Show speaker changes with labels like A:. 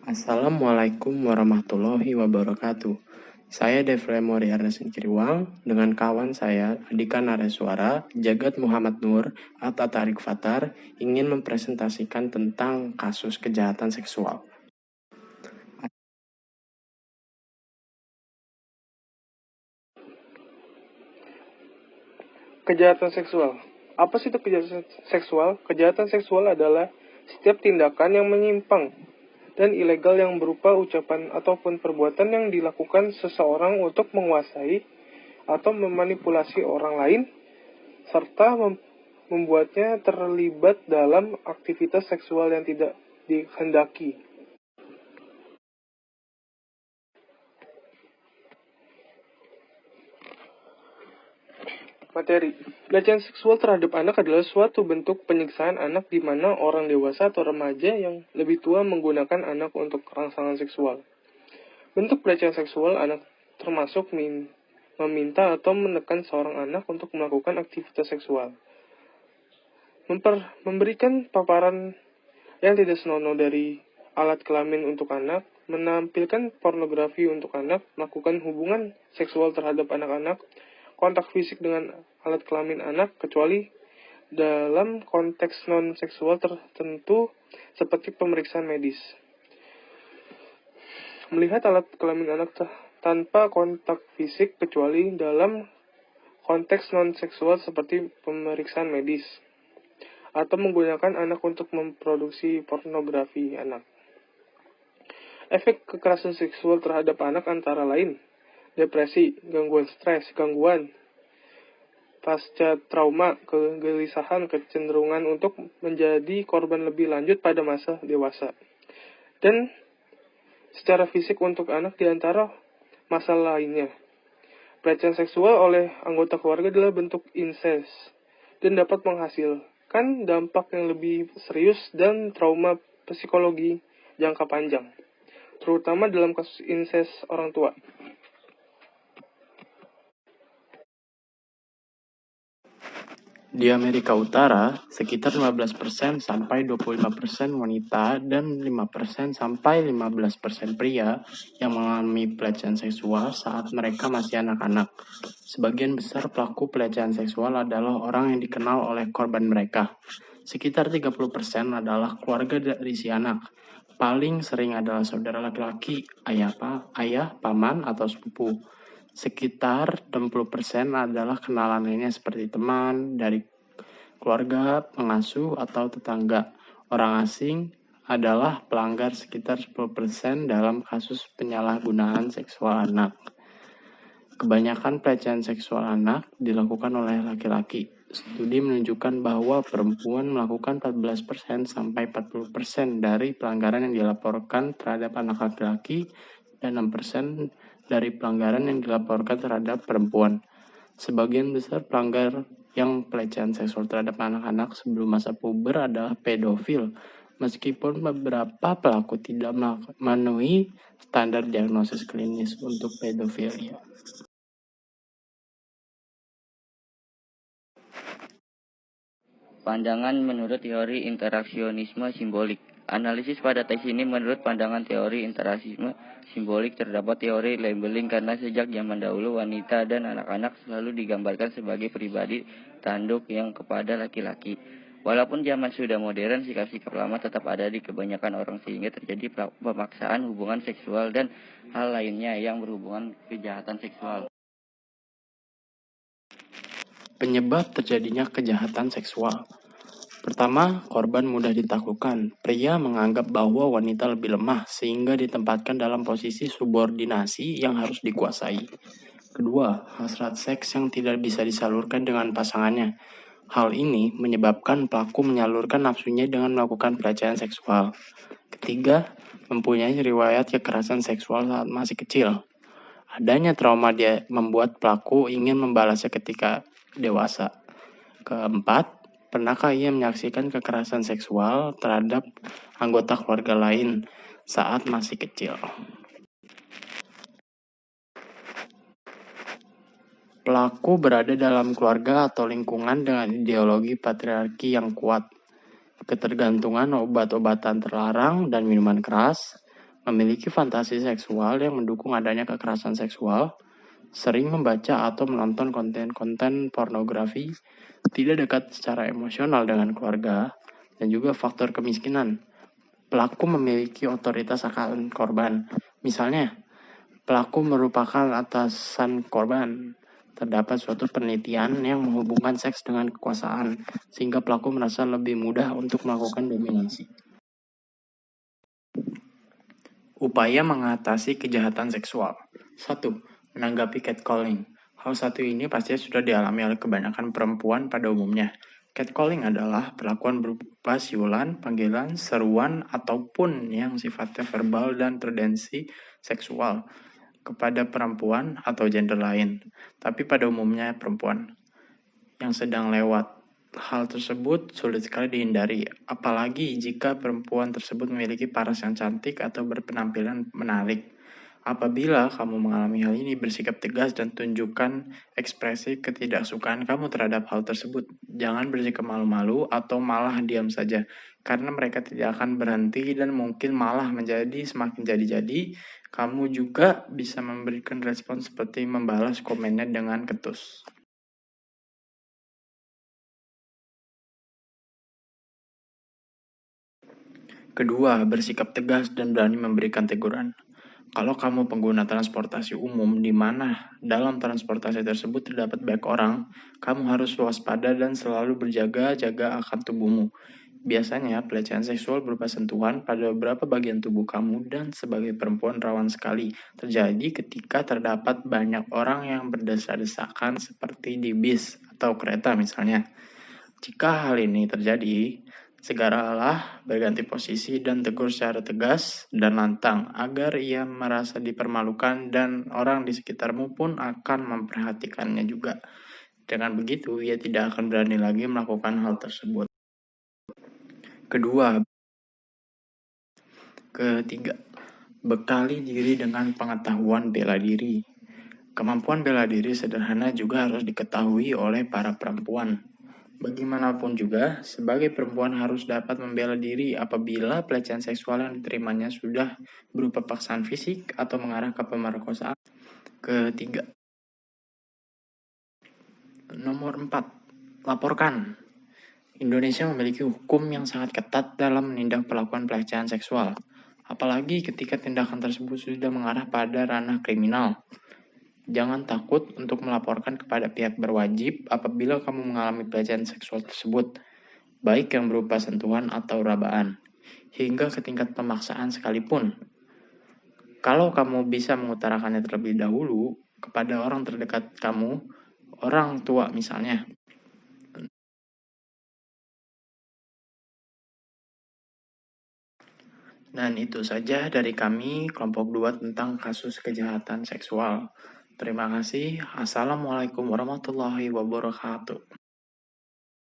A: Assalamualaikum warahmatullahi wabarakatuh. Saya Devlemori Ernest Kiriwang dengan kawan saya, Andika Nareswara, Jagat Muhammad Nur, atau Tarik Fatar, ingin mempresentasikan tentang kasus kejahatan seksual.
B: Kejahatan seksual. Apa sih itu kejahatan seksual? Kejahatan seksual adalah setiap tindakan yang menyimpang dan ilegal yang berupa ucapan ataupun perbuatan yang dilakukan seseorang untuk menguasai atau memanipulasi orang lain serta membuatnya terlibat dalam aktivitas seksual yang tidak dikehendaki. Materi. Pelecehan seksual terhadap anak adalah suatu bentuk penyiksaan anak di mana orang dewasa atau remaja yang lebih tua menggunakan anak untuk rangsangan seksual. Bentuk pelecehan seksual anak termasuk meminta atau menekan seorang anak untuk melakukan aktivitas seksual. Memberikan paparan yang tidak senonoh dari alat kelamin untuk anak, menampilkan pornografi untuk anak, melakukan hubungan seksual terhadap anak-anak, kontak fisik dengan alat kelamin anak, kecuali dalam konteks non-seksual tertentu seperti pemeriksaan medis. Melihat alat kelamin anak tanpa kontak fisik kecuali dalam konteks non-seksual seperti pemeriksaan medis. Atau menggunakan anak untuk memproduksi pornografi anak. Efek kekerasan seksual terhadap anak antara lain depresi, gangguan stres, gangguan pasca trauma, kegelisahan, kecenderungan untuk menjadi korban lebih lanjut pada masa dewasa. Dan secara fisik untuk anak di antara masalah lainnya. Pelecehan seksual oleh anggota keluarga adalah bentuk incest dan dapat menghasilkan dampak yang lebih serius dan trauma psikologi jangka panjang, terutama dalam kasus incest orang tua.
A: Di Amerika Utara, sekitar 15% sampai 25% wanita dan 5% sampai 15% pria yang mengalami pelecehan seksual saat mereka masih anak-anak. Sebagian besar pelaku pelecehan seksual adalah orang yang dikenal oleh korban mereka. Sekitar 30% adalah keluarga dari si anak. Paling sering adalah saudara laki-laki, ayah, paman, atau sepupu. Sekitar 60% adalah kenalan lainnya seperti teman, dari keluarga, pengasuh, atau tetangga. Orang asing adalah pelanggar sekitar 10% dalam kasus penyalahgunaan seksual anak. Kebanyakan pelecehan seksual anak dilakukan oleh laki-laki. Studi menunjukkan bahwa perempuan melakukan 14% sampai 40% dari pelanggaran yang dilaporkan terhadap anak laki-laki dan 6% dari pelanggaran yang dilaporkan terhadap perempuan. Sebagian besar pelanggar yang pelecehan seksual terhadap anak-anak sebelum masa puber adalah pedofil, meskipun beberapa pelaku tidak memenuhi standar diagnosis klinis untuk pedofilia.
C: Pandangan menurut teori interaksionisme simbolik. Analisis pada teks ini menurut pandangan teori interaksionisme simbolik terdapat teori labeling karena sejak zaman dahulu wanita dan anak-anak selalu digambarkan sebagai pribadi tanduk yang kepada laki-laki. Walaupun zaman sudah modern, sikap-sikap lama tetap ada di kebanyakan orang sehingga terjadi pemaksaan hubungan seksual dan hal lainnya yang berhubungan kejahatan seksual.
A: Penyebab terjadinya kejahatan seksual. Pertama, korban mudah ditaklukkan. Pria menganggap bahwa wanita lebih lemah sehingga ditempatkan dalam posisi subordinasi yang harus dikuasai. Kedua, hasrat seks yang tidak bisa disalurkan dengan pasangannya. Hal ini menyebabkan pelaku menyalurkan nafsunya dengan melakukan pelecehan seksual. Ketiga, mempunyai riwayat kekerasan seksual saat masih kecil. Adanya trauma dia membuat pelaku ingin membalasnya ketika dewasa. Keempat, pernahkah ia menyaksikan kekerasan seksual terhadap anggota keluarga lain saat masih kecil? Pelaku berada dalam keluarga atau lingkungan dengan ideologi patriarki yang kuat, ketergantungan obat-obatan terlarang dan minuman keras, memiliki fantasi seksual yang mendukung adanya kekerasan seksual, sering membaca atau menonton konten-konten pornografi, tidak dekat secara emosional dengan keluarga, dan juga faktor kemiskinan. Pelaku memiliki otoritas akan korban. Misalnya, pelaku merupakan atasan korban. Terdapat suatu penelitian yang menghubungkan seks dengan kekuasaan, sehingga pelaku merasa lebih mudah untuk melakukan dominasi. Upaya mengatasi kejahatan seksual. 1. Menanggapi catcalling. Hal satu ini pasti sudah dialami oleh kebanyakan perempuan pada umumnya. Catcalling adalah perlakuan berupa siulan, panggilan, seruan, ataupun yang sifatnya verbal dan terdensi seksual kepada perempuan atau gender lain, tapi pada umumnya perempuan yang sedang lewat. Hal tersebut sulit sekali dihindari, apalagi jika perempuan tersebut memiliki paras yang cantik atau berpenampilan menarik. Apabila kamu mengalami hal ini, bersikap tegas dan tunjukkan ekspresi ketidaksukaan kamu terhadap hal tersebut. Jangan bersikap malu-malu atau malah diam saja, karena mereka tidak akan berhenti dan mungkin malah menjadi semakin jadi-jadi. Kamu juga bisa memberikan respon seperti membalas komennya dengan ketus. Kedua, bersikap tegas dan berani memberikan teguran. Kalau kamu pengguna transportasi umum di mana dalam transportasi tersebut terdapat banyak orang, kamu harus waspada dan selalu berjaga-jaga akan tubuhmu. Biasanya, pelecehan seksual berupa sentuhan pada beberapa bagian tubuh kamu dan sebagai perempuan rawan sekali terjadi ketika terdapat banyak orang yang berdesak-desakan seperti di bis atau kereta misalnya. Jika hal ini terjadi, segeralah berganti posisi dan tegur secara tegas dan lantang agar ia merasa dipermalukan dan orang di sekitarmu pun akan memperhatikannya juga. Dengan begitu, ia tidak akan berani lagi melakukan hal tersebut. Ketiga, bekali diri dengan pengetahuan bela diri. Kemampuan bela diri sederhana juga harus diketahui oleh para perempuan. Bagaimanapun juga, sebagai perempuan harus dapat membela diri apabila pelecehan seksual yang diterimanya sudah berupa paksaan fisik atau mengarah ke pemerkosaan. Ketiga. Nomor 4. Laporkan. Indonesia memiliki hukum yang sangat ketat dalam menindak pelakuan pelecehan seksual, apalagi ketika tindakan tersebut sudah mengarah pada ranah kriminal. Jangan takut untuk melaporkan kepada pihak berwajib apabila kamu mengalami pelecehan seksual tersebut, baik yang berupa sentuhan atau rabaan, hingga ke tingkat pemaksaan sekalipun. Kalau kamu bisa mengutarakannya terlebih dahulu kepada orang terdekat kamu, orang tua misalnya. Dan itu saja dari kami, kelompok 2 tentang kasus kejahatan seksual. Terima kasih. Assalamualaikum warahmatullahi wabarakatuh.